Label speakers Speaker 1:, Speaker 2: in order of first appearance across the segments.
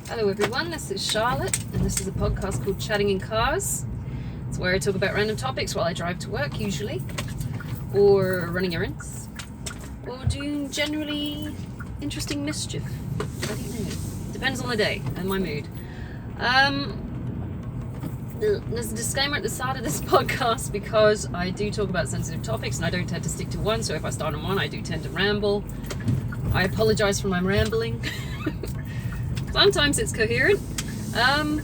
Speaker 1: Hello everyone, this is Charlotte and this is a podcast called Chatting in Cars. It's where I talk about random topics while I drive to work usually, or running errands, or doing generally interesting mischief. I don't know. Depends on the day and my mood. There's a disclaimer at the start of this podcast because I do talk about sensitive topics and I don't tend to stick to one, so if I start on one I do tend to ramble. I apologize for my rambling. Sometimes it's coherent. I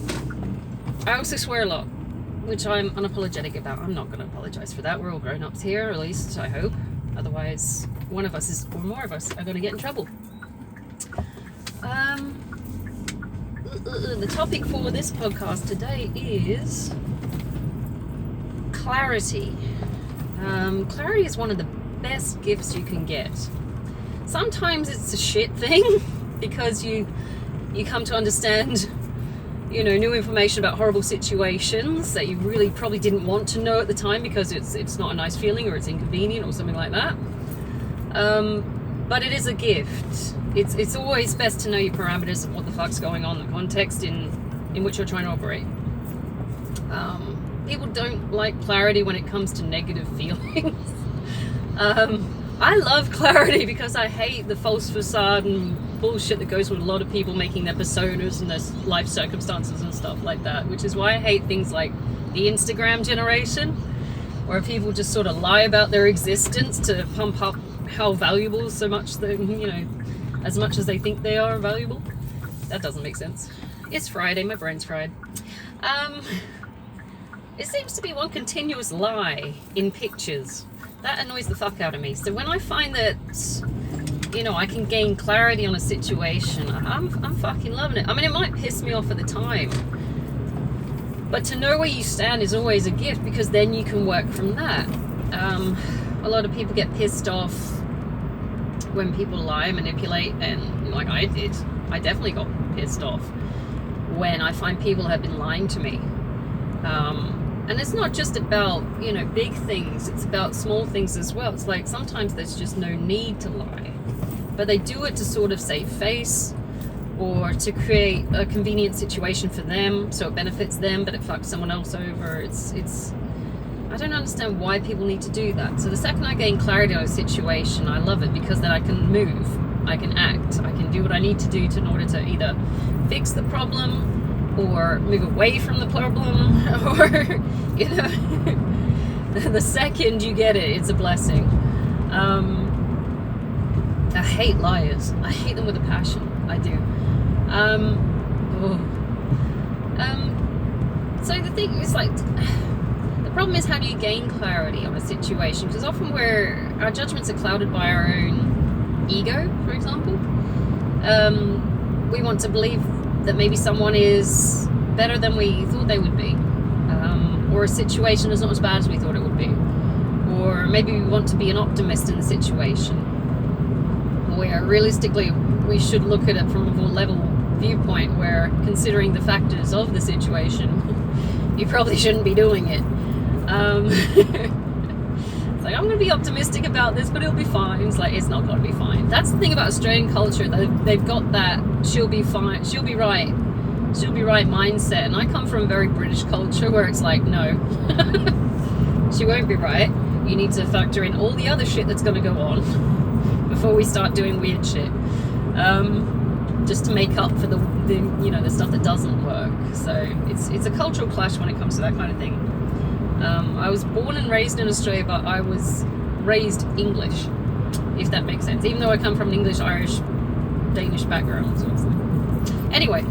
Speaker 1: also swear a lot, which I'm unapologetic about. I'm not going to apologize for that. We're all grown-ups here, or at least I hope. Otherwise, one of us or more of us are going to get in trouble. The topic for this podcast today is clarity. Clarity is one of the best gifts you can get. Sometimes it's a shit thing because you come to understand, new information about horrible situations that you really probably didn't want to know at the time because it's not a nice feeling or it's inconvenient or something like that. But it is a gift. It's always best to know your parameters of what the fuck's going on, the context in which you're trying to operate. People don't like clarity when it comes to negative feelings. I love clarity because I hate the false facade and bullshit that goes with a lot of people making their personas and their life circumstances and stuff like that, which is why I hate things like the Instagram generation, where people just sort of lie about their existence to pump up how valuable so much they, as much as they think they are valuable. That doesn't make sense. It's Friday, my brain's fried. It seems to be one continuous lie in pictures. That annoys the fuck out of me. So when I find that, I can gain clarity on a situation, I'm fucking loving it. I mean, it might piss me off at the time, but to know where you stand is always a gift because then you can work from that. A lot of people get pissed off when people lie, manipulate, and like I did. I definitely got pissed off when I find people have been lying to me. And it's not just about, big things. It's about small things as well. It's like sometimes there's just no need to lie. But they do it to sort of save face or to create a convenient situation for them so it benefits them, but it fucks someone else over. It's I don't understand why people need to do that. So the second I gain clarity on a situation, I love it because then I can move, I can act, I can do what I need to do in order to either fix the problem or move away from the problem, or the second you get it, it's a blessing. I hate liars. I hate them with a passion. I do. So the thing is, the problem is, how do you gain clarity on a situation? Because often our judgments are clouded by our own ego, for example. We want to believe that maybe someone is better than we thought they would be, or a situation is not as bad as we thought it would be, or maybe we want to be an optimist in the situation, where realistically we should look at it from a more level viewpoint, where considering the factors of the situation, you probably shouldn't be doing it. It's like, I'm going to be optimistic about this, but it'll be fine. It's like, it's not going to be fine. That's the thing about Australian culture. They've got that she'll be fine, she'll be right mindset. And I come from a very British culture where it's like, no, she won't be right. You need to factor in all the other shit that's going to go on before we start doing weird shit. Just to make up for the stuff that doesn't work. So it's a cultural clash when it comes to that kind of thing. I was born and raised in Australia, but I was raised English, if that makes sense. Even though I come from an English, Irish, Danish background. So it's like... Anyway,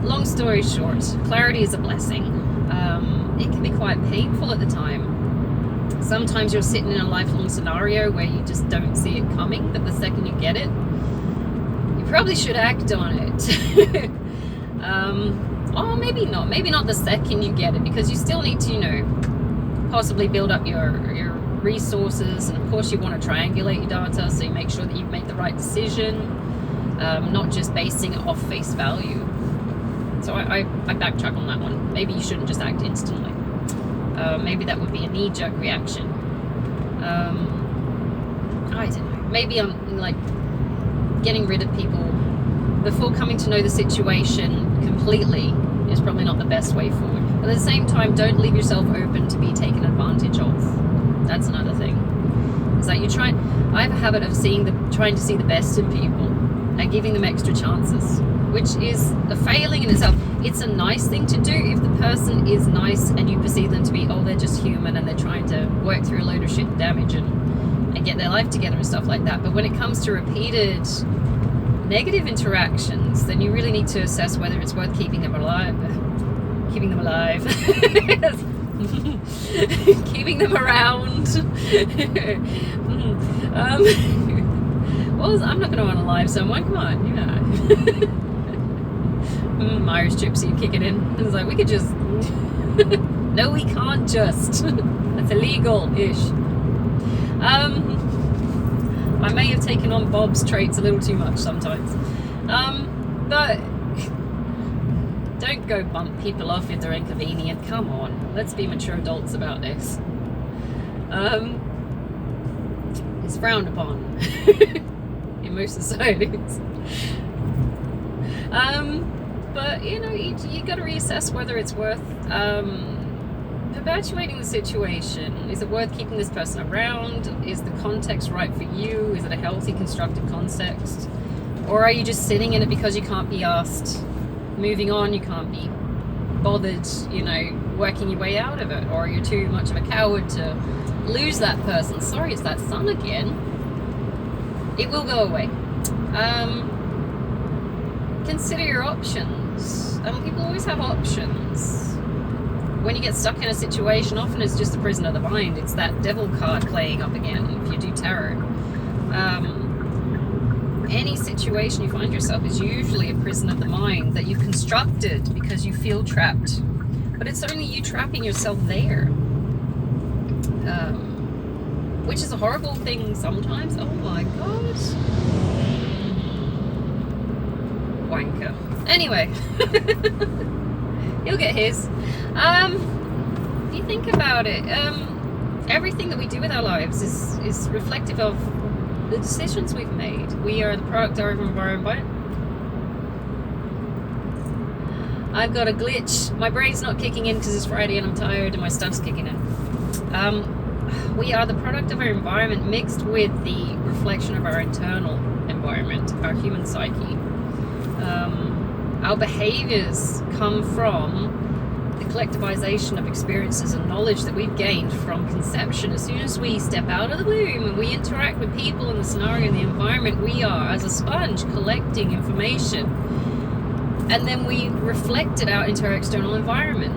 Speaker 1: long story short, clarity is a blessing. It can be quite painful at the time. Sometimes you're sitting in a lifelong scenario where you just don't see it coming, but the second you get it, you probably should act on it. Or maybe not. Maybe not the second you get it, because you still need to, possibly build up your resources, and of course you want to triangulate your data so you make sure that you've made the right decision, not just basing it off face value. So I backtrack on that one. Maybe you shouldn't just act instantly. Maybe that would be a knee-jerk reaction. I don't know. Maybe I'm getting rid of people before coming to know the situation completely is probably not the best way forward. But at the same time, don't leave yourself open to be taken advantage of. That's another thing. It's like I have a habit of trying to see the best in people and giving them extra chances, which is a failing in itself. It's a nice thing to do if the person is nice and you perceive them to be, they're just human and they're trying to work through a load of shit damage and get their life together and stuff like that. But when it comes to repeated negative interactions, then you really need to assess whether it's worth keeping them alive. Keeping them alive. Keeping them around. I'm not going to unalive someone. Come on, Irish gypsy, kick it in. It's like, we could just... No, we can't just. That's illegal-ish. I may have taken on Bob's traits a little too much sometimes. But don't go bump people off if they're inconvenient. Come on, let's be mature adults about this. It's frowned upon in most societies. But you got to reassess whether it's worth perpetuating the situation. Is it worth keeping this person around? Is the context right for you? Is it a healthy, constructive context? Or are you just sitting in it because you can't be asked? Moving on, you can't be bothered, working your way out of it, or you're too much of a coward to lose that person. Sorry, it's that sun again. It will go away. Consider your options. People always have options. When you get stuck in a situation, often it's just a prison of the mind. It's that devil card playing up again if you do tarot. Any situation you find yourself is usually a prison of the mind that you've constructed because you feel trapped. But it's only you trapping yourself there. Which is a horrible thing sometimes. Oh my god. Wanker. Anyway. You'll get his. If you think about it, everything that we do with our lives is reflective of the decisions we've made. We are the product of our environment. I've got a glitch. My brain's not kicking in because it's Friday and I'm tired and my stuff's kicking in. We are the product of our environment mixed with the reflection of our internal environment, our human psyche. Our behaviors come from the collectivization of experiences and knowledge that we've gained from conception. As soon as we step out of the womb and we interact with people in the scenario and the environment, we are, as a sponge, collecting information. And then we reflect it out into our external environment.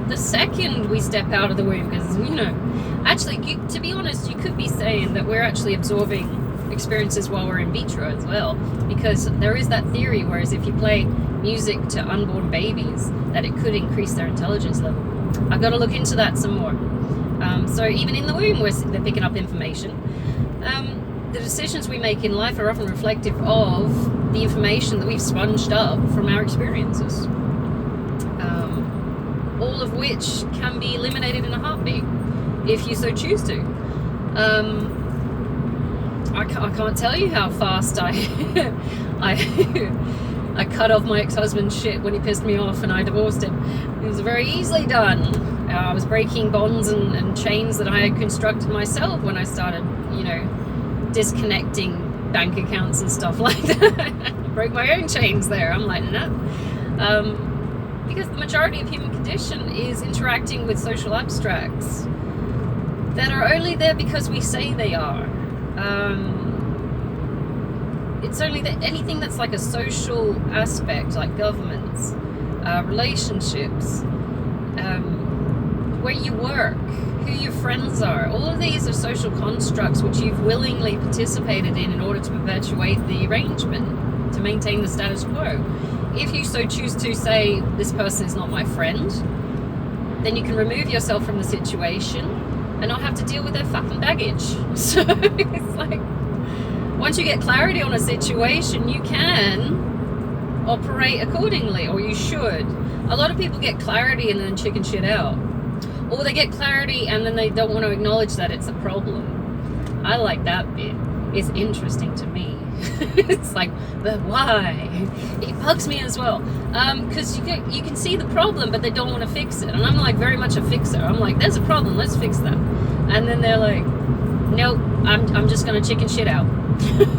Speaker 1: The second we step out of the womb, because, actually, to be honest, you could be saying that we're actually absorbing experiences while we're in vitro as well, because there is that theory, whereas if you play music to unborn babies, that it could increase their intelligence level. I've got to look into that some more. So even in the womb, they're picking up information. The decisions we make in life are often reflective of the information that we've sponged up from our experiences, all of which can be eliminated in a heartbeat if you so choose to. I can't tell you how fast I cut off my ex-husband's shit when he pissed me off and I divorced him. It was very easily done. I was breaking bonds and chains that I had constructed myself when I started, disconnecting bank accounts and stuff like that. I broke my own chains there. I'm like, no. Because the majority of human condition is interacting with social abstracts that are only there because we say they are. It's only that anything that's like a social aspect, like governments, relationships, where you work, who your friends are, all of these are social constructs which you've willingly participated in order to perpetuate the arrangement, to maintain the status quo. If you so choose to say, this person is not my friend, then you can remove yourself from the situation and not have to deal with their fucking baggage. So it's like, once you get clarity on a situation, you can operate accordingly, or you should. A lot of people get clarity and then chicken shit out. Or they get clarity and then they don't want to acknowledge that it's a problem. I like that bit. It's interesting to me. It's like, but why? It bugs me as well, because you can see the problem, but they don't want to fix it. And I'm like very much a fixer. I'm like, there's a problem, let's fix that. And then they're like, nope, I'm just gonna chicken shit out.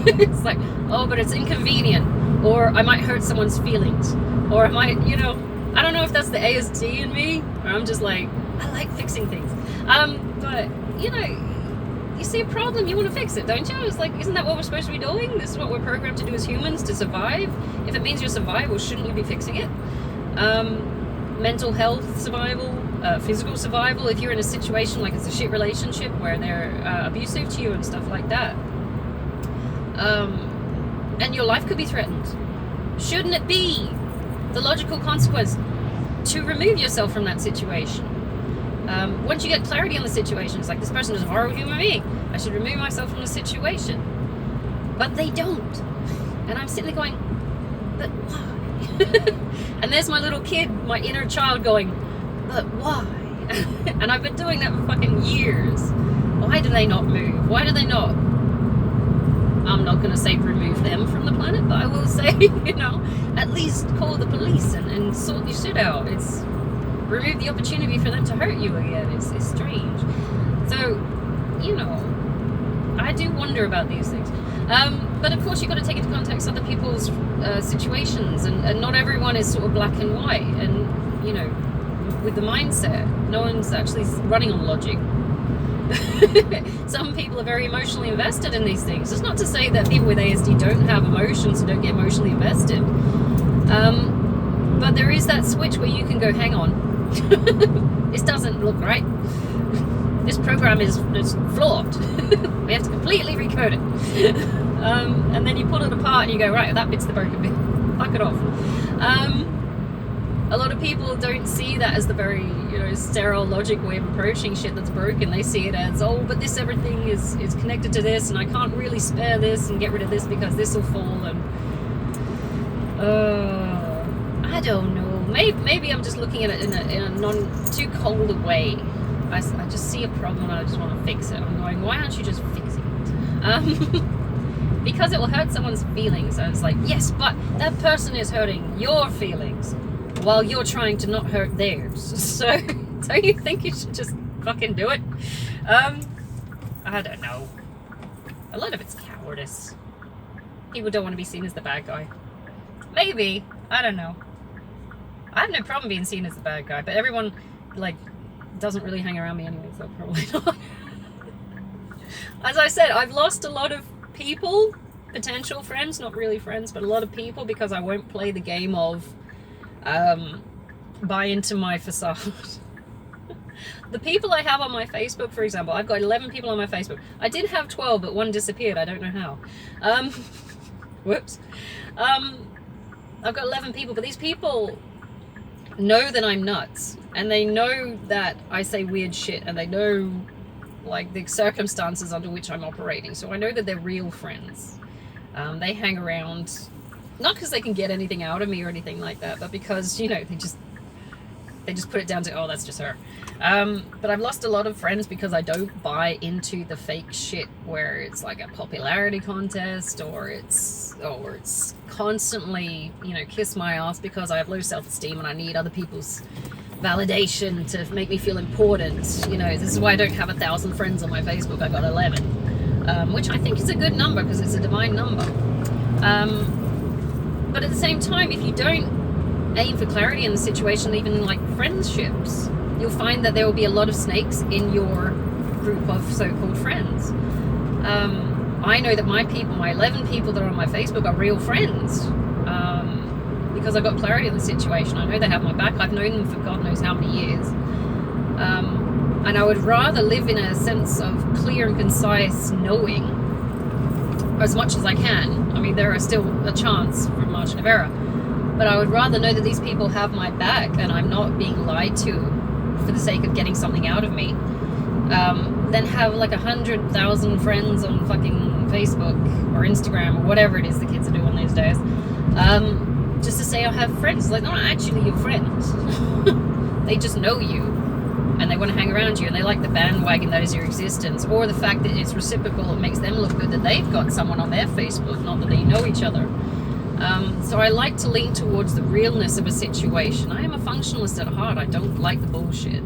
Speaker 1: It's like, oh, but it's inconvenient, or I might hurt someone's feelings, or I might, I don't know if that's the ASD in me, or I'm just like, I like fixing things. But you see a problem, you want to fix it, don't you? It's like, isn't that what we're supposed to be doing? This is what we're programmed to do as humans, to survive. If it means you're survival, shouldn't you be fixing it? Mental health survival, physical survival, if you're in a situation like it's a shit relationship where they're abusive to you and stuff like that, and your life could be threatened, shouldn't it be the logical consequence to remove yourself from that situation? Once you get clarity on the situation, it's like, this person is a horrible human being, I should remove myself from the situation. But they don't. And I'm sitting there going, but why? And there's my little kid, my inner child going, but why? And I've been doing that for fucking years. Why do they not move? Why do they not? I'm not going to say remove them from the planet, but I will say, at least call the police and sort your shit out. It's remove the opportunity for them to hurt you again. It's strange. So, I do wonder about these things. But of course, you've got to take into context other people's situations, and not everyone is sort of black and white. And, with the mindset, no one's actually running on logic. Some people are very emotionally invested in these things. It's not to say that people with ASD don't have emotions and don't get emotionally invested. But there is that switch where you can go, hang on, this doesn't look right. This program is flawed. We have to completely recode it. And then you pull it apart and you go, right, that bit's the broken bit. Fuck it off. A lot of people don't see that as the very, sterile logic way of approaching shit that's broken. They see it as, oh, but this everything is connected to this, and I can't really spare this and get rid of this because this will fall. And I don't know. Maybe I'm just looking at it in a non too cold a way. I just see a problem and I just want to fix it. I'm going, why aren't you just fixing it? Because it will hurt someone's feelings. I was like, yes, but that person is hurting your feelings while you're trying to not hurt theirs. So don't you think you should just fucking do it? I don't know. A lot of it's cowardice. People don't want to be seen as the bad guy. Maybe. I don't know. I have no problem being seen as the bad guy, but everyone, doesn't really hang around me anyway, so probably not. As I said, I've lost a lot of people, potential friends, not really friends, but a lot of people, because I won't play the game of buy into my facade. The people I have on my Facebook, for example, I've got 11 people on my Facebook. I did have 12, but one disappeared. I don't know how. Whoops. I've got 11 people, but these people know that I'm nuts, and they know that I say weird shit, and they know the circumstances under which I'm operating. So I know that they're real friends. They hang around, not because they can get anything out of me or anything like that, but because, they just put it down to, oh, that's just her. But I've lost a lot of friends because I don't buy into the fake shit where it's like a popularity contest, or it's constantly, kiss my ass because I have low self-esteem and I need other people's validation to make me feel important. This is why I don't have 1,000 friends on my Facebook. I got 11, which I think is a good number because it's a divine number. But at the same time, if you don't aim for clarity in the situation, even in friendships, you'll find that there will be a lot of snakes in your group of so-called friends. I know that my 11 people that are on my Facebook are real friends, because I got clarity in the situation. I know they have my back. I've known them for God knows how many years. And I would rather live in a sense of clear and concise knowing as much as I can. I mean, there are still a chance for margin of error, but I would rather know that these people have my back and I'm not being lied to for the sake of getting something out of me, than have 100,000 friends on fucking Facebook or Instagram or whatever it is the kids are doing these days, just to say I have friends. They're not actually your friends. They just know you. and they want to hang around you, and they like the bandwagon that is your existence, or the fact that it's reciprocal. It makes them look good that they've got someone on their Facebook, not that they know each other. So I like to lean towards the realness of a situation. I am a functionalist at heart. I don't like the bullshit.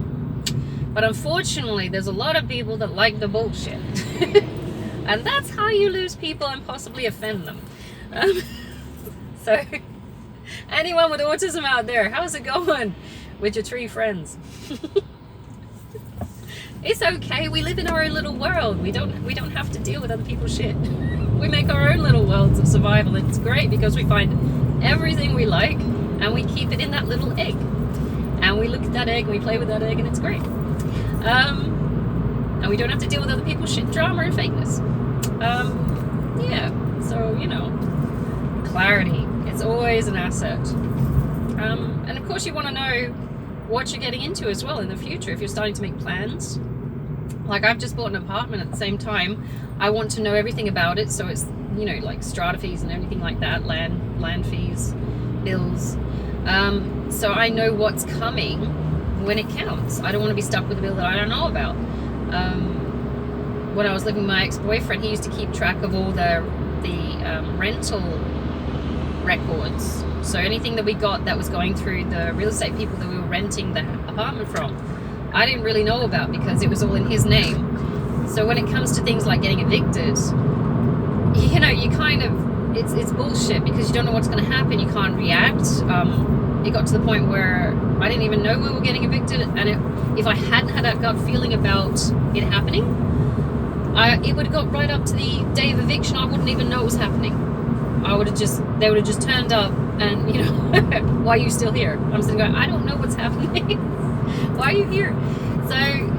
Speaker 1: But unfortunately, there's a lot of people that like the bullshit. And that's how you lose people and possibly offend them. So, anyone with autism out there, how's it going with your 3 friends? It's okay. We live in our own little world. We don't have to deal with other people's shit. We make our own little worlds of survival. It's great because we find everything we like and we keep it in that little egg. And we look at that egg and we play with that egg, and it's great. And we don't have to deal with other people's shit, drama, and fakeness. Yeah. So, you know, clarity. It's always an asset. And of course, you want to know what you're getting into as well in the future. If you're starting to make plans, like I've just bought an apartment at the same time, I want to know everything about it. So it's, you know, like strata fees and everything like that, land fees, bills. So I know what's coming when it counts. I don't want to be stuck with a bill that I don't know about. When I was living with my ex-boyfriend, he used to keep track of all the rental records. So anything that we got that was going through the real estate people that we were renting the apartment from, I didn't really know about because it was all in his name. So when it comes to things like getting evicted, you know, you kind of, it's bullshit because you don't know what's going to happen. You can't react. It got to the point where I didn't even know we were getting evicted, and if I hadn't had that gut feeling about it happening, it would have got right up to the day of eviction. I wouldn't even know it was happening. They would have just turned up and, you know, why are you still here? I'm sitting going, I don't know what's happening. Why are you here? So,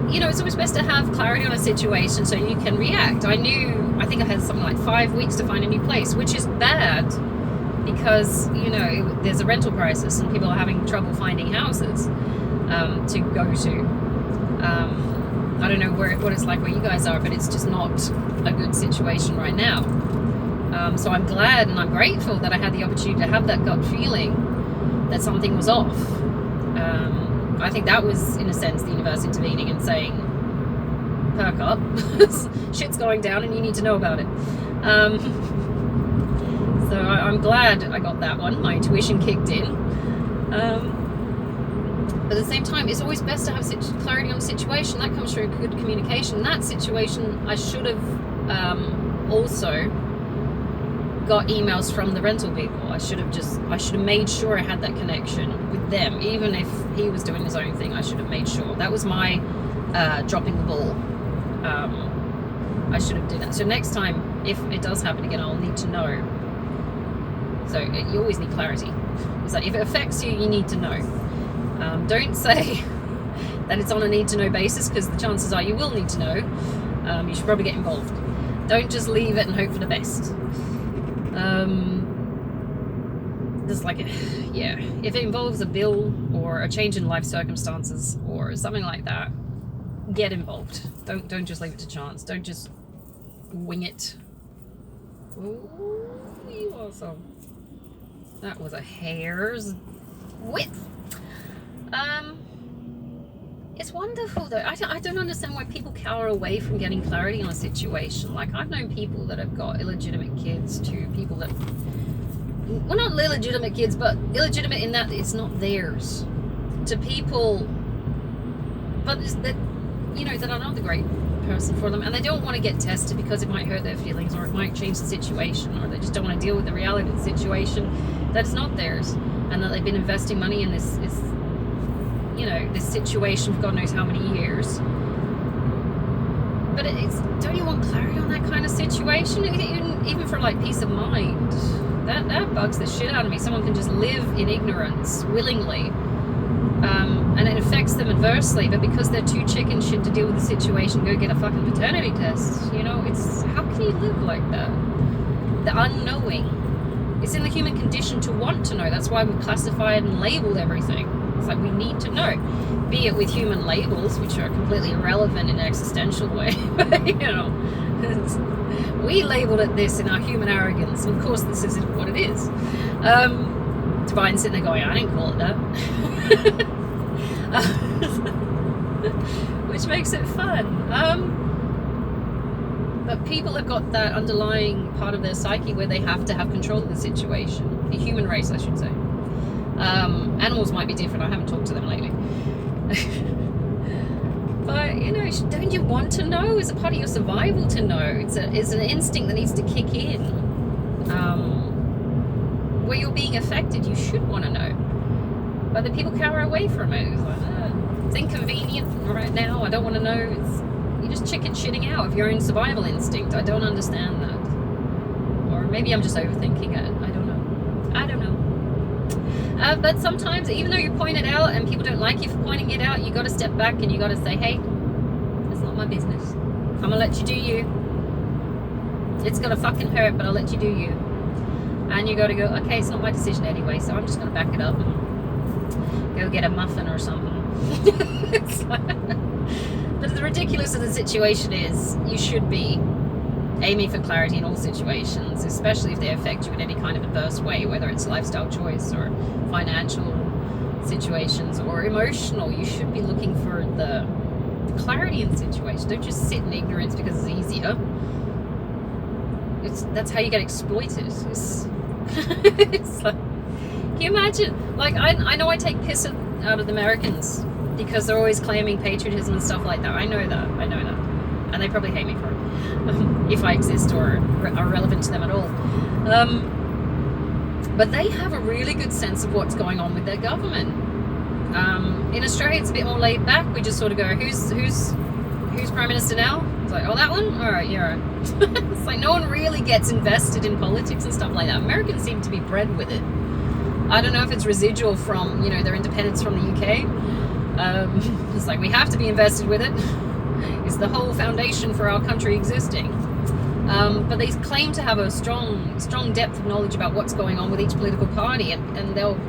Speaker 1: you know, it's always best to have clarity on a situation so you can react. I think I had something like 5 weeks to find a new place, which is bad because, you know, there's a rental crisis and people are having trouble finding houses to go to. I don't know what it's like where you guys are, but it's just not a good situation right now. So I'm glad and I'm grateful that I had the opportunity to have that gut feeling that something was off. I think that was, in a sense, the universe intervening and saying, perk up, shit's going down and you need to know about it. So I'm glad I got that one. My intuition kicked in. But at the same time, it's always best to have clarity on the situation. That comes through good communication. That situation, I should have also got emails from the rental people. I should have made sure I had that connection with them. Even if he was doing his own thing, I should have made sure. That was my dropping the ball. I should have done that. So next time, if it does happen again, I'll need to know. So you always need clarity. It's like if it affects you, you need to know. Don't say that it's on a need to know basis, because the chances are you will need to know. You should probably get involved. Don't just leave it and hope for the best. There's like, yeah, if it involves a bill or a change in life circumstances or something like that, get involved. Don't just leave it to chance. Don't just wing it. Ooh, you also. That was a hair's width. It's wonderful though. I don't understand why people cower away from getting clarity on a situation. Like, I've known people that have got illegitimate kids to people that, well, not illegitimate kids, but illegitimate in that it's not theirs, to people, but that, you know, that are not the great person for them, and they don't want to get tested because it might hurt their feelings or it might change the situation, or they just don't want to deal with the reality of the situation that's not theirs, and that they've been investing money in this you know, this situation for God knows how many years. But don't you want clarity on that kind of situation? Even for like peace of mind, that bugs the shit out of me. Someone can just live in ignorance willingly, and it affects them adversely, but because they're too chicken shit to deal with the situation, go get a fucking paternity test. You know, it's, how can you live like that? The unknowing. It's in the human condition to want to know. That's why we've classified and labeled everything. It's like we need to know, be it with human labels, which are completely irrelevant in an existential way. You know, we labeled it this in our human arrogance, and of course this isn't what it is. Divine's sitting there going, I didn't call it that. which makes it fun. But people have got that underlying part of their psyche where they have to have control of the situation. The human race, I should say. Animals might be different. I haven't talked to them lately. But, you know, don't you want to know? It's a part of your survival to know. It's an instinct that needs to kick in. Where you're being affected, you should want to know. But the people cower away from it. It's like, it's inconvenient right now. I don't want to know. You're just chicken shitting out of your own survival instinct. I don't understand that. Or maybe I'm just overthinking it. I don't know. But sometimes, even though you point it out and people don't like you for pointing it out, you got to step back and you got to say, hey, it's not my business. I'm going to let you do you. It's going to fucking hurt, but I'll let you do you. And you got to go, okay, it's not my decision anyway, so I'm just going to back it up and go get a muffin or something. But the ridiculous of the situation is you should be aiming for clarity in all situations, especially if they affect you in any kind of adverse way, whether it's a lifestyle choice or financial situations or emotional. You should be looking for the clarity in the situation. Don't just sit in ignorance because it's easier. That's how you get exploited. It's like, can you imagine? Like, I know I take piss out of the Americans because they're always claiming patriotism and stuff like that. I know that. And they probably hate me for it. If I exist or are relevant to them at all. But they have a really good sense of what's going on with their government. In Australia, it's a bit more laid back. We just sort of go, who's Prime Minister now? It's like, oh, that one? All right, yeah. It's like no one really gets invested in politics and stuff like that. Americans seem to be bred with it. I don't know if it's residual from, you know, their independence from the UK. It's like we have to be invested with it. It's the whole foundation for our country existing. But they claim to have a strong depth of knowledge about what's going on with each political party, and they'll,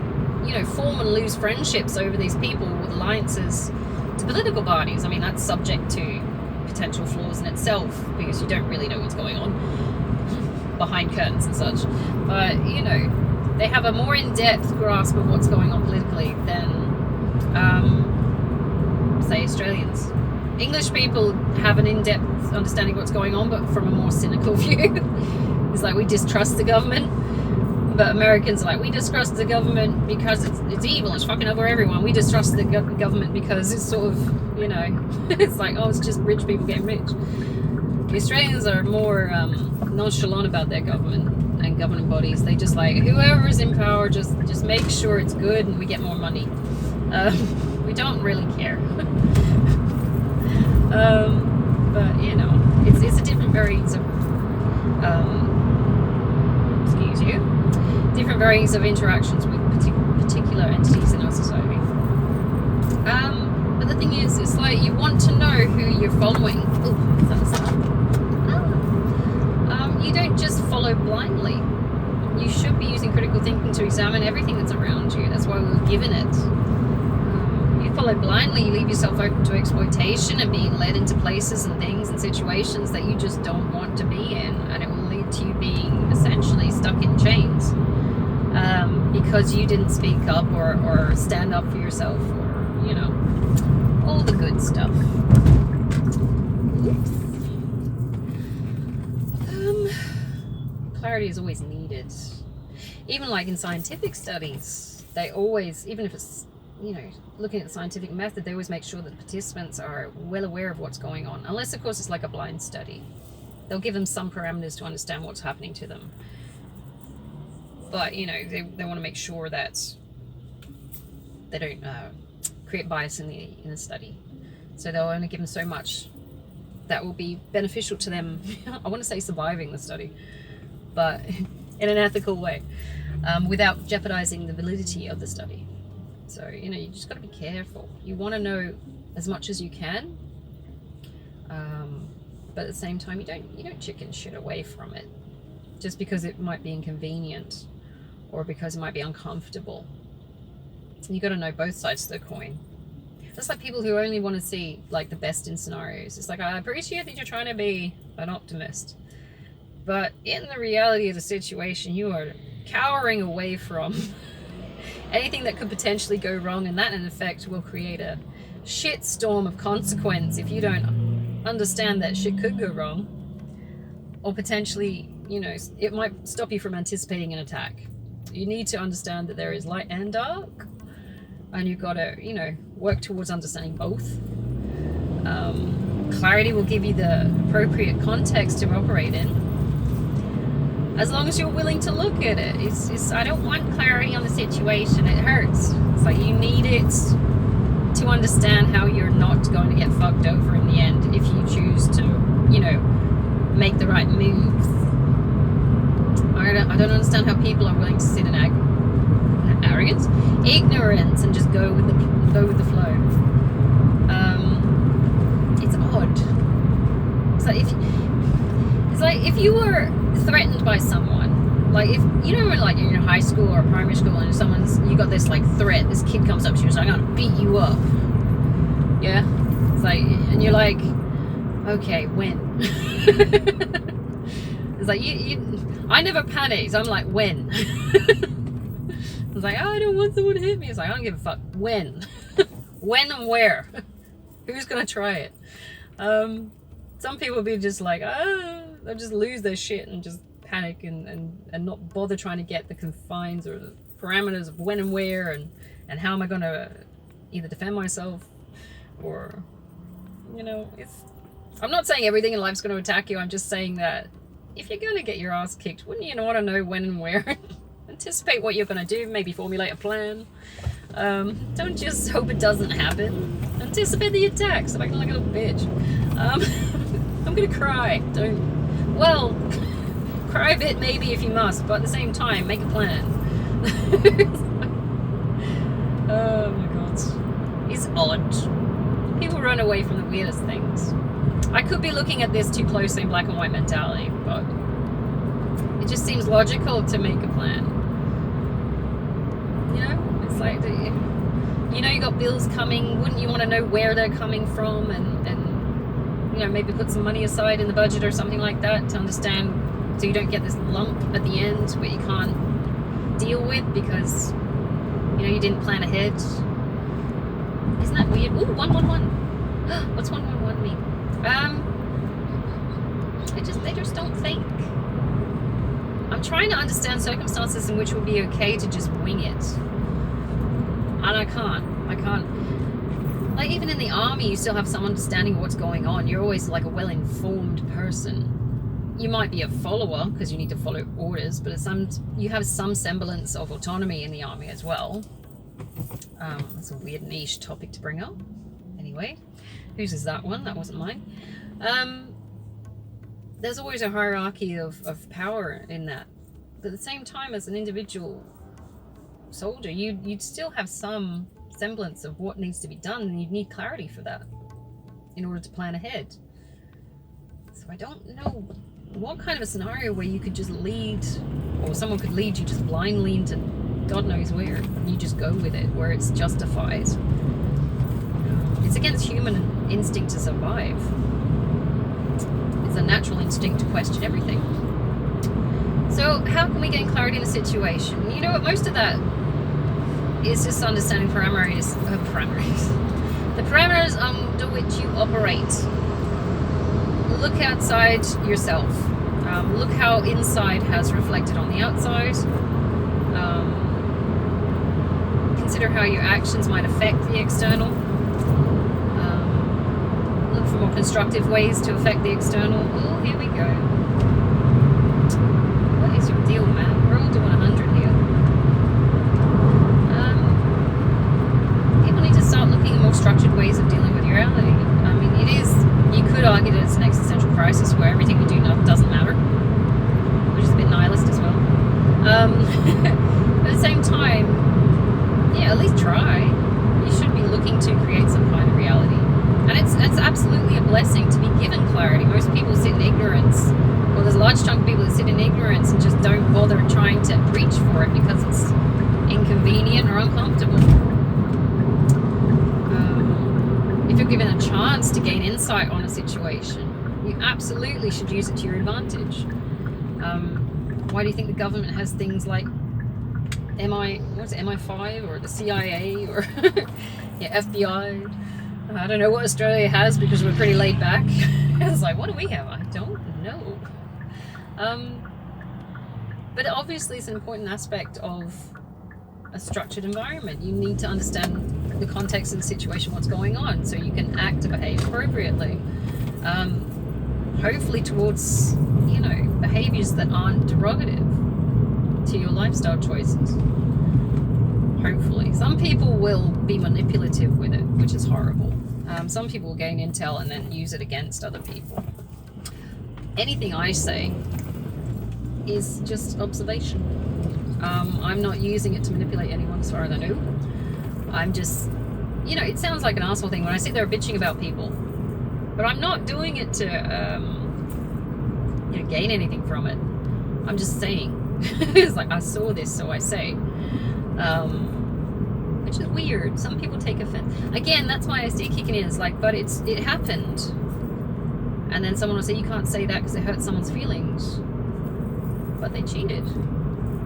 Speaker 1: you know, form and lose friendships over these people with alliances to political parties. I mean, that's subject to potential flaws in itself because you don't really know what's going on behind curtains and such. But, you know, they have a more in-depth grasp of what's going on politically than, say, Australians. English people have an in-depth understanding of what's going on, but from a more cynical view. It's like we distrust the government, but Americans are like, we distrust the government because it's evil, it's fucking over everyone. We distrust the government because it's sort of, you know, it's like, oh, it's just rich people getting rich. The Australians are more nonchalant about their government and governing bodies. They just like, whoever is in power, just make sure it's good and we get more money. We don't really care. But you know, it's a different variants of different variants of interactions with particular entities in our society. But the thing is, it's like you want to know who you're following. You don't just follow blindly. You should be using critical thinking to examine everything that's around you. That's why we were given it. You follow blindly, you leave yourself open to exploitation and being led into places and things and situations that you just don't want to be in, and it will lead to you being essentially stuck in chains because you didn't speak up or stand up for yourself, or, you know, all the good stuff. Oops. Clarity is always needed. Even like in scientific studies, they always, even if it's, you know, looking at the scientific method, they always make sure that the participants are well aware of what's going on. Unless, of course, it's like a blind study. They'll give them some parameters to understand what's happening to them. But, you know, they want to make sure that they don't create bias in the study. So they'll only give them so much that will be beneficial to them. I want to say surviving the study, but in an ethical way, without jeopardizing the validity of the study. So, you know, you just got to be careful. You want to know as much as you can, but at the same time, you don't chicken shit away from it just because it might be inconvenient or because it might be uncomfortable. You got to know both sides of the coin. That's like people who only want to see like the best in scenarios. It's like, I appreciate that you're trying to be an optimist, but in the reality of the situation, you are cowering away from anything that could potentially go wrong, and that in effect will create a shitstorm of consequence if you don't understand that shit could go wrong, or potentially, you know, it might stop you from anticipating an attack. You need to understand that there is light and dark, and you've got to, you know, work towards understanding both. Clarity will give you the appropriate context to operate in, as long as you're willing to look at it. It's I don't want clarity on the situation, it hurts. It's like you need it to understand how you're not going to get fucked over in the end if you choose to, you know, make the right moves. I don't understand how people are willing to sit in arrogance, ignorance, and just go with the flow. It's odd. It's like if you were threatened by someone, like if you know, like you're in high school or primary school, and you got this like threat. This kid comes up to you and says, "I'm gonna beat you up." Yeah, it's like, and you're like, okay, when? It's like I never panicked. I'm like, when? It's like, oh, I don't want someone to hit me. It's like, I don't give a fuck. When? When and where? Who's gonna try it? Some people will be just like, they'll just lose their shit and just panic and not bother trying to get the confines or the parameters of when and where and how am I gonna either defend myself or, you know, I'm not saying everything in life's gonna attack you. I'm just saying that if you're gonna get your ass kicked, wouldn't you want to know when and where? Anticipate what you're gonna do, maybe formulate a plan. Don't just hope it doesn't happen. Anticipate the attacks. I'm acting like a little bitch. I'm gonna cry. Cry a bit maybe if you must, but at the same time, make a plan. Oh my god. It's odd. People run away from the weirdest things. I could be looking at this too closely in black and white mentality, but it just seems logical to make a plan. You know, it's like, you know, you got bills coming. Wouldn't you want to know where they're coming from and you know, maybe put some money aside in the budget or something like that to understand, so you don't get this lump at the end where you can't deal with because, you know, you didn't plan ahead. Isn't that weird? Ooh, 111. What's 111 mean? They just don't think. I'm trying to understand circumstances in which it would be okay to just wing it. And I can't. Like, even in the army, you still have some understanding of what's going on. You're always like a well-informed person. You might be a follower because you need to follow orders, but you have some semblance of autonomy in the army as well. That's a weird niche topic to bring up. Anyway, whose is that one? That wasn't mine. There's always a hierarchy of power in that. But at the same time, as an individual soldier, you'd still have some semblance of what needs to be done, and you'd need clarity for that in order to plan ahead. So I don't know what kind of a scenario where you could just lead, or someone could lead you just blindly into God knows where, and you just go with it, where it's justified. It's against human instinct to survive. It's a natural instinct to question everything. So how can we gain clarity in a situation? You know what, most of that is just understanding parameters. The parameters under which you operate. Look outside yourself. Look how inside has reflected on the outside. Consider how your actions might affect the external. Look for more constructive ways to affect the external. Oh, here we go. What is your deal, man? We're all doing 100 here. People need to start looking at more structured ways of dealing with reality. I mean, you could argue that it's an existential crisis where everything we do doesn't matter, which is a bit nihilist as well. But at the same time, yeah, at least try. You should be looking to create some kind of reality. And it's absolutely a blessing to be given clarity. Most people sit in ignorance. Well, there's a large chunk of people that sit in ignorance and just don't bother trying to reach for it because it's inconvenient or uncomfortable. If you're given a chance to gain insight on a situation, you absolutely should use it to your advantage. Why do you think the government has things like MI5 or the CIA or yeah, FBI? I don't know what Australia has because we're pretty laid back. It's like, what do we have? I don't know. But obviously it's an important aspect of a structured environment. You need to understand the context of the situation, what's going on, so you can act and behave appropriately. Hopefully towards, behaviors that aren't derogative to your lifestyle choices. Hopefully. Some people will be manipulative with it, which is horrible. Some people will gain intel and then use it against other people. Anything I say is just observation. I'm not using it to manipulate anyone as far as I know. I'm just, it sounds like an asshole thing when I sit there bitching about people, but I'm not doing it to, gain anything from it. I'm just saying. It's like, I saw this, so I say. Which is weird. Some people take offense. Again, that's why I see kicking in. It's like, but it happened. And then someone will say, you can't say that because it hurts someone's feelings. But they cheated.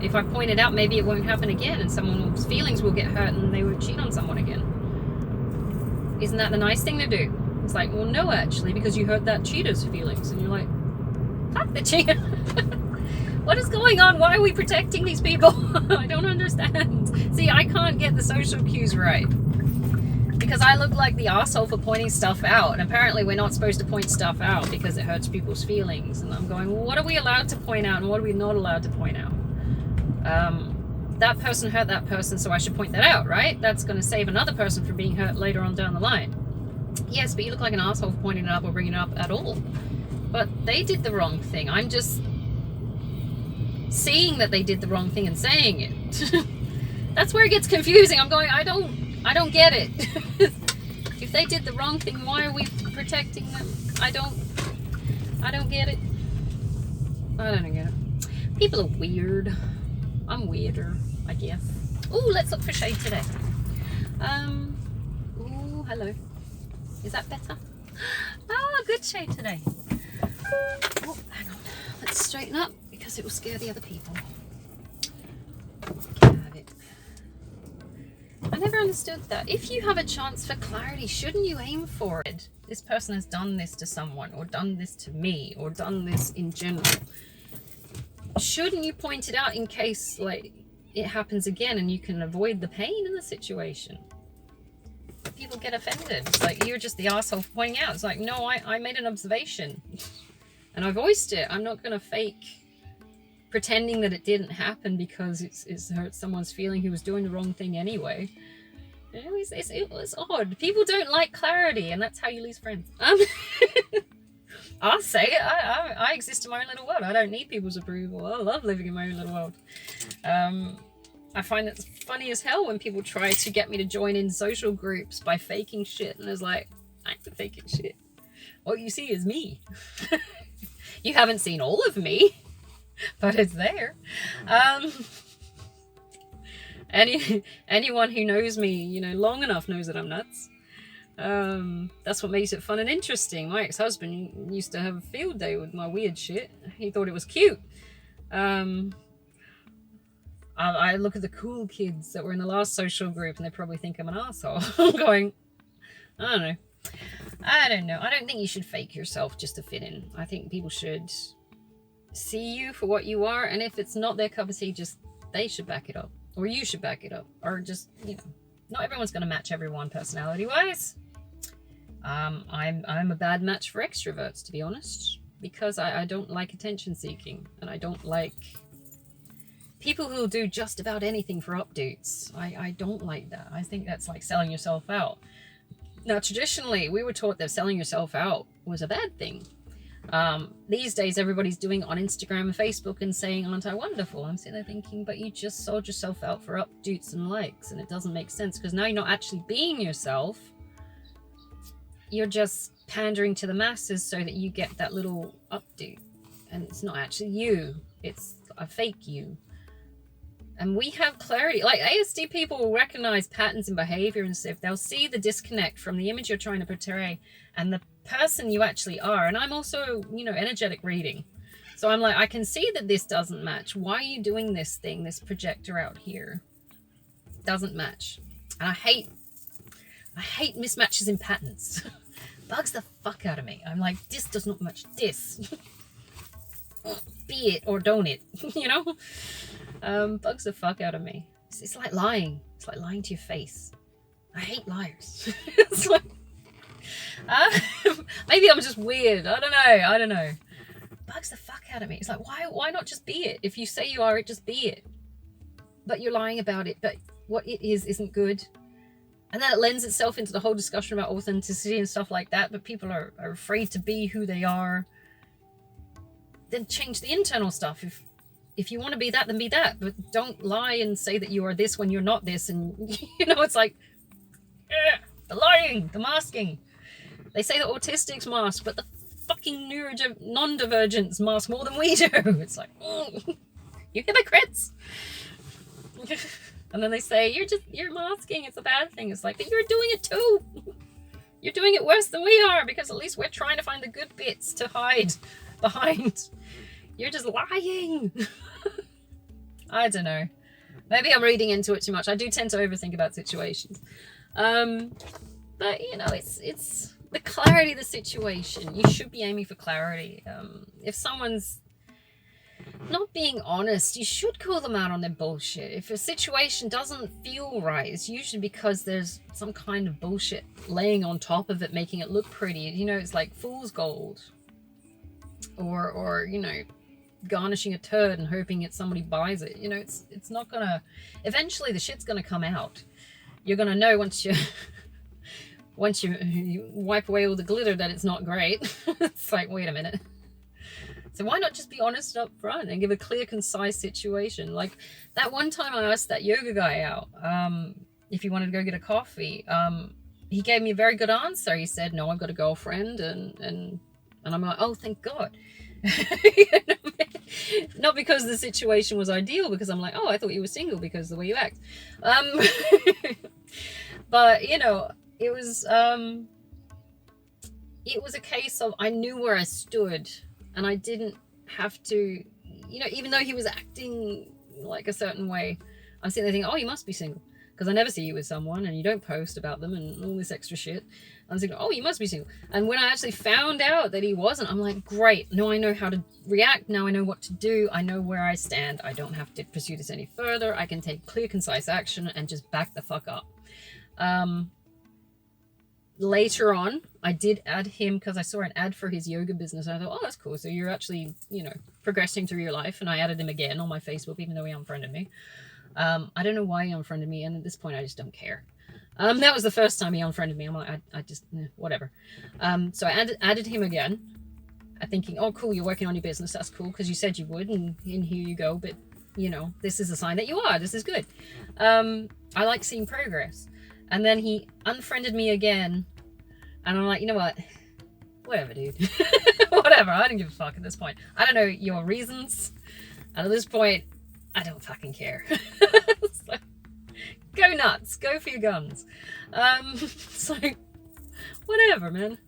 Speaker 1: If I point it out, maybe it won't happen again and someone's feelings will get hurt and they won't cheat on someone again. Isn't that the nice thing to do? It's like, well, no, actually, because you hurt that cheater's feelings. And you're like, fuck the cheater. What is going on? Why are we protecting these people? I don't understand. See, I can't get the social cues right. Because I look like the asshole for pointing stuff out. And apparently we're not supposed to point stuff out because it hurts people's feelings. And I'm going, well, what are we allowed to point out and what are we not allowed to point out? That person hurt that person, so I should point that out, right? That's going to save another person from being hurt later on down the line. Yes, but you look like an asshole for pointing it up or bringing it up at all. But they did the wrong thing. I'm just seeing that they did the wrong thing and saying it. That's where it gets confusing. I'm going, I don't get it. If they did the wrong thing, why are we protecting them? I don't get it. I don't get it. People are weird. I'm weirder, I guess. Ooh, let's look for shade today. Ooh, hello. Is that better? Ah, good shade today. Oh, hang on. Let's straighten up because it will scare the other people. Can have it. I never understood that. If you have a chance for clarity, shouldn't you aim for it? This person has done this to someone, or done this to me, or done this in general. Shouldn't you point it out in case, like, it happens again and you can avoid the pain in the situation? People get offended. It's like, you're just the asshole for pointing out. It's like, no, I made an observation and I voiced it. I'm not going to fake pretending that it didn't happen because it's hurt someone's feeling who was doing the wrong thing anyway. It was odd. People don't like clarity, and that's how you lose friends. I'll say it. I exist in my own little world. I don't need people's approval. I love living in my own little world. I find it's funny as hell when people try to get me to join in social groups by faking shit, and it's like, I ain't faking shit. What you see is me. You haven't seen all of me, but it's there. Anyone who knows me, long enough knows that I'm nuts. That's what makes it fun and interesting. My ex-husband used to have a field day with my weird shit. He thought it was cute. I look at the cool kids that were in the last social group and they probably think I'm an asshole. I'm going, I don't know. I don't think you should fake yourself just to fit in. I think people should see you for what you are, and if it's not their cup of tea, they should back it up, or you should back it up, or just, not everyone's going to match everyone personality-wise. I'm a bad match for extroverts, to be honest, because I don't like attention seeking, and I don't like people who'll do just about anything for updates. I don't like that. I think that's like selling yourself out. Now, traditionally, we were taught that selling yourself out was a bad thing. These days, everybody's doing it on Instagram and Facebook and saying, aren't I wonderful? I'm sitting there thinking, but you just sold yourself out for updates and likes, and it doesn't make sense, because now you're not actually being yourself. You're just pandering to the masses so that you get that little update, and it's not actually you. It's a fake you. And we have clarity. Like, ASD people will recognize patterns in behavior and stuff. They'll see the disconnect from the image you're trying to portray and the person you actually are. And I'm also, energetic reading. So I'm like, I can see that this doesn't match. Why are you doing this thing, this projector out here? Doesn't match. And I I hate mismatches in patterns. Bugs the fuck out of me. I'm like, this does not match this. Be it or don't it, you know? Bugs the fuck out of me. It's like lying. It's like lying to your face. I hate liars. It's like, maybe I'm just weird. I don't know. Bugs the fuck out of me. It's like, why not just be it? If you say you are it, just be it. But you're lying about it. But what it is isn't good. And then it lends itself into the whole discussion about authenticity and stuff like that. But people are afraid to be who they are. Then change the internal stuff. If you want to be that, then be that. But don't lie and say that you are this when you're not this. And, you know, it's like, the lying, the masking. They say that autistics mask, but the fucking non-divergents mask more than we do. It's like, you hypocrites. And then they say, you're masking, it's a bad thing. It's like, but you're doing it too. You're doing it worse than we are, because at least we're trying to find the good bits to hide behind. You're just lying. I don't know. Maybe I'm reading into it too much. I do tend to overthink about situations. But you know, it's the clarity of the situation. You should be aiming for clarity. If someone's not being honest, you should call them out on their bullshit. If a situation doesn't feel right, it's usually because there's some kind of bullshit laying on top of it, making it look pretty. You know, it's like fool's gold. Or you know, garnishing a turd and hoping that somebody buys it. You know, it's not gonna, eventually the shit's gonna come out. You're gonna know once you you wipe away all the glitter that it's not great. It's like, wait a minute. So why not just be honest up front and give a clear, concise situation? Like that one time I asked that yoga guy out, if he wanted to go get a coffee, he gave me a very good answer. He said, no, I've got a girlfriend, and I'm like, oh, thank God. You know, not because the situation was ideal, because I'm like, oh, I thought you were single because of the way you act. But you know, it was a case of, I knew where I stood, and I didn't have to, you know, even though he was acting like a certain way, I'm sitting there thinking, oh, you must be single, because I never see you with someone and you don't post about them and all this extra shit. I was thinking, oh, you must be single. And when I actually found out that he wasn't, I'm like, great. Now I know how to react. Now I know what to do. I know where I stand. I don't have to pursue this any further. I can take clear, concise action and just back the fuck up. Later on, I did add him because I saw an ad for his yoga business. And I thought, oh, that's cool. So you're actually, you know, progressing through your life. And I added him again on my Facebook, even though he unfriended me. I don't know why he unfriended me. And at this point, I just don't care. That was the first time he unfriended me. I'm like, I just, whatever. So I added him again, thinking, oh, cool, you're working on your business. That's cool, because you said you would, and here you go. But, you know, this is a sign that you are. This is good. I like seeing progress. And then he unfriended me again. And I'm like, you know what? Whatever, dude. Whatever. I don't give a fuck at this point. I don't know your reasons. And at this point, I don't fucking care. So, go nuts. Go for your guns. So, whatever, man.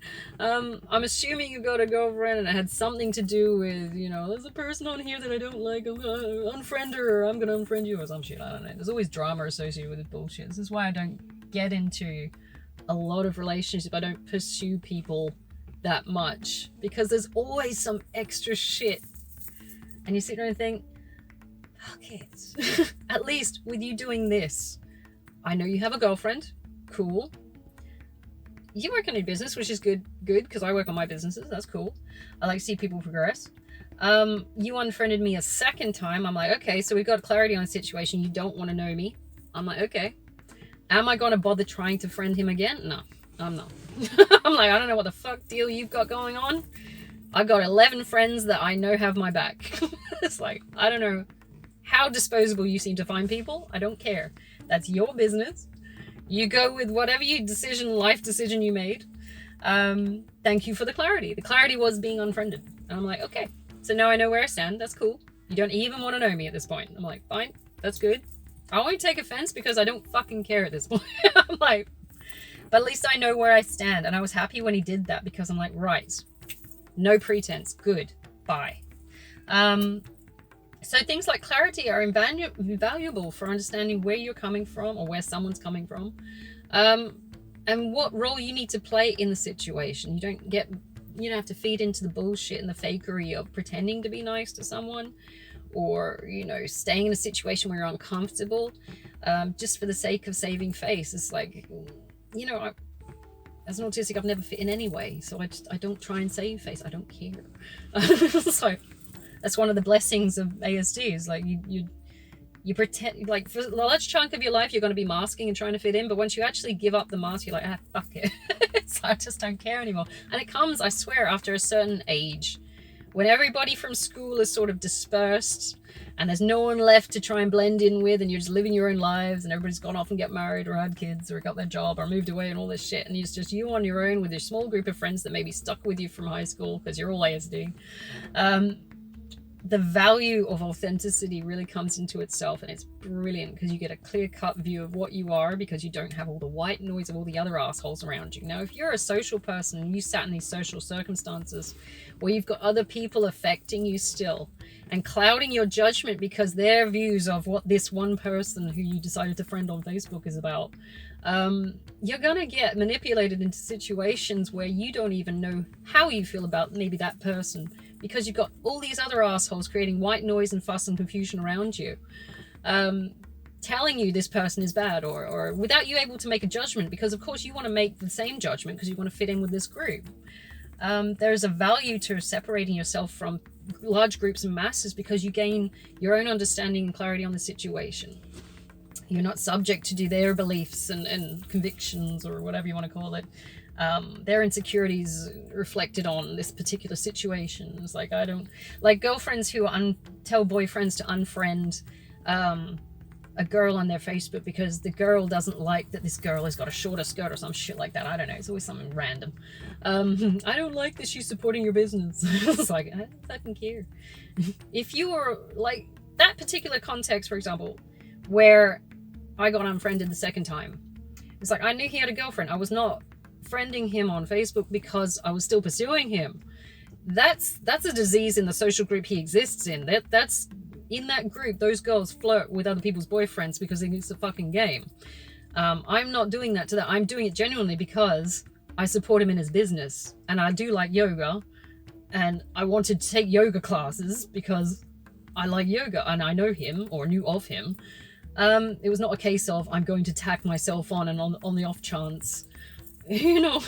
Speaker 1: I'm assuming you got a girlfriend and it had something to do with, you know, there's a person on here that I don't like. I'm gonna unfriend her, or I'm gonna unfriend you, or some shit. I don't know. There's always drama associated with this bullshit. This is why I don't get into a lot of relationships. I don't pursue people that much, because there's always some extra shit. And you sit there and think, fuck it. At least with you doing this, I know you have a girlfriend. Cool. You work on your business, which is good, because I work on my businesses. That's cool. I like to see people progress. You unfriended me a second time. I'm like, okay, so we've got clarity on the situation. You don't want to know me. I'm like, okay. Am I going to bother trying to friend him again? No, I'm not. I'm like, I don't know what the fuck deal you've got going on. I've got 11 friends that I know have my back. It's like, I don't know how disposable you seem to find people. I don't care. That's your business. You go with whatever life decision you made. Thank you for the clarity. The clarity was being unfriended. And I'm like, okay, so now I know where I stand. That's cool. You don't even want to know me at this point. I'm like, fine, that's good. I won't take offense, because I don't fucking care at this point. I'm like, but at least I know where I stand. And I was happy when he did that, because I'm like, right, no pretense. Good. Bye. So things like clarity are invaluable for understanding where you're coming from, or where someone's coming from. and what role you need to play in the situation. You don't have to feed into the bullshit and the fakery of pretending to be nice to someone, or, you know, staying in a situation where you're uncomfortable, just for the sake of saving face. It's like, you know, as an autistic, I've never fit in anyway, so I don't try and save face. I don't care. So that's one of the blessings of ASD, is like you pretend, like, for a large chunk of your life you're going to be masking and trying to fit in, but once you actually give up the mask, you're like, fuck it. So I just don't care anymore. And it comes, I swear, after a certain age, when everybody from school is sort of dispersed and there's no one left to try and blend in with, and you're just living your own lives, and everybody's gone off and get married or had kids or got their job or moved away and all this shit, and it's just you on your own with your small group of friends that maybe stuck with you from high school because you're all ASD. The value of authenticity really comes into itself, and it's brilliant because you get a clear-cut view of what you are, because you don't have all the white noise of all the other assholes around you. Now, if you're a social person and you sat in these social circumstances where you've got other people affecting you still and clouding your judgment because their views of what this one person who you decided to friend on Facebook is about, you're gonna get manipulated into situations where you don't even know how you feel about maybe that person, because you've got all these other assholes creating white noise and fuss and confusion around you, telling you this person is bad, or without you able to make a judgment, because of course you want to make the same judgment because you want to fit in with this group. There's a value to separating yourself from large groups and masses, because you gain your own understanding and clarity on the situation. You're not subject to their beliefs and convictions, or whatever you want to call it. Their insecurities reflected on this particular situation. It's like, I don't like girlfriends who tell boyfriends to unfriend a girl on their Facebook because the girl doesn't like that this girl has got a shorter skirt or some shit like that. I don't know. It's always something random. I don't like that she's supporting your business. It's like, I don't fucking care. If you were like that particular context, for example, where I got unfriended the second time, it's like, I knew he had a girlfriend. I was not friending him on Facebook because I was still pursuing him. That's a disease in the social group he exists in. That's in that group, those girls flirt with other people's boyfriends because they think it's a fucking game. I'm not doing that to that. I'm doing it genuinely because I support him in his business, and I do like yoga, and I wanted to take yoga classes because I like yoga and I know him, or knew of him. It was not a case of I'm going to tack myself on, and on the off chance, you know,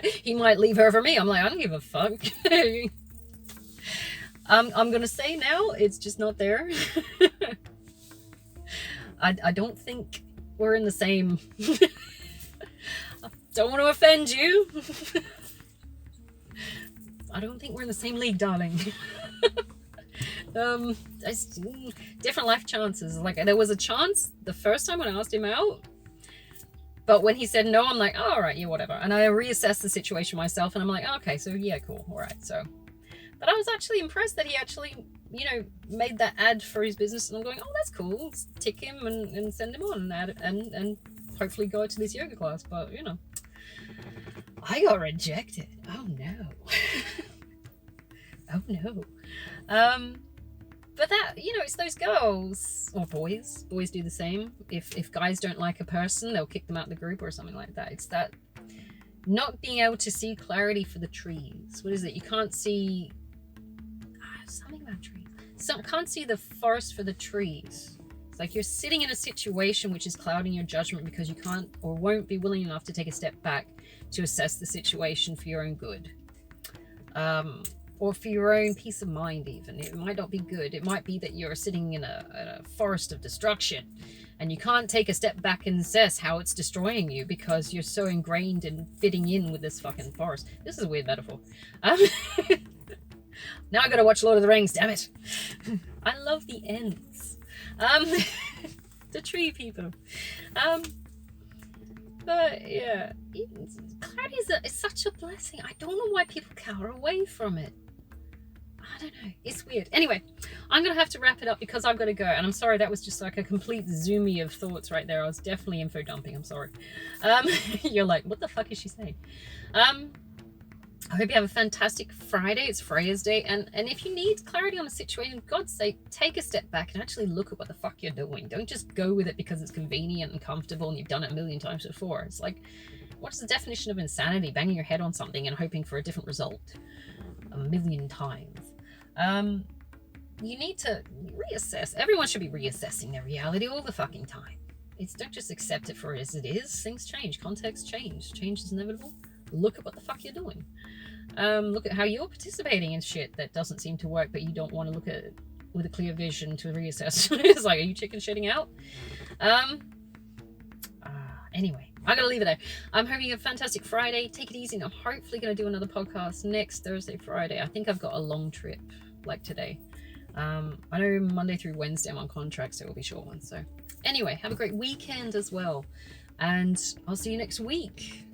Speaker 1: he might leave her for me. I'm like, I don't give a fuck. I'm gonna say now, it's just not there. I don't think we're in the same. I don't want to offend you. I don't think we're in the same league, darling. Different life chances. Like, there was a chance the first time when I asked him out, but when he said no, I'm like, oh, all right, yeah, whatever. And I reassessed the situation myself, and I'm like, oh, okay, so yeah, cool, all right. So, but I was actually impressed that he actually, you know, made that ad for his business, and I'm going, oh, that's cool. Let's tick him and send him on, and hopefully go to this yoga class. But, you know, I got rejected. Oh no. Oh no. But that, you know, it's those girls or boys do the same. If guys don't like a person, they'll kick them out of the group or something like that. It's that not being able to see clarity for the trees. What is it? You can't see something about trees. Can't see the forest for the trees. It's like you're sitting in a situation which is clouding your judgment because you can't or won't be willing enough to take a step back to assess the situation for your own good. Or for your own peace of mind even. It might not be good. It might be that you're sitting in a forest of destruction and you can't take a step back and assess how it's destroying you because you're so ingrained in fitting in with this fucking forest. This is a weird metaphor. Now I gotta watch Lord of the Rings, damn it. I love the Ents. The tree people. But yeah, clarity is such a blessing. I don't know why people cower away from it. I don't know. It's weird. Anyway, I'm going to have to wrap it up because I've got to go. And I'm sorry, that was just like a complete zoomy of thoughts right there. I was definitely info dumping. I'm sorry. You're like, what the fuck is she saying? I hope you have a fantastic Friday. It's Freya's Day. And if you need clarity on a situation, for God's sake, take a step back and actually look at what the fuck you're doing. Don't just go with it because it's convenient and comfortable and you've done it a million times before. It's like, What's the definition of insanity? Banging your head on something and hoping for a different result a million times. You need to reassess. Everyone should be reassessing their reality all the fucking time. Don't just accept it for as it is. Things change. Context change. Change is inevitable. Look at what the fuck you're doing. Look at how you're participating in shit that doesn't seem to work, but you don't want to look at it with a clear vision to reassess. It's like, are you chicken shitting out? Anyway, I gotta leave it there. I'm hoping you have a fantastic Friday. Take it easy, and I'm hopefully gonna do another podcast next Thursday, Friday. I think I've got a long trip like today. I know Monday through Wednesday I'm on contract, so it will be short ones. So anyway, have a great weekend as well, and I'll see you next week.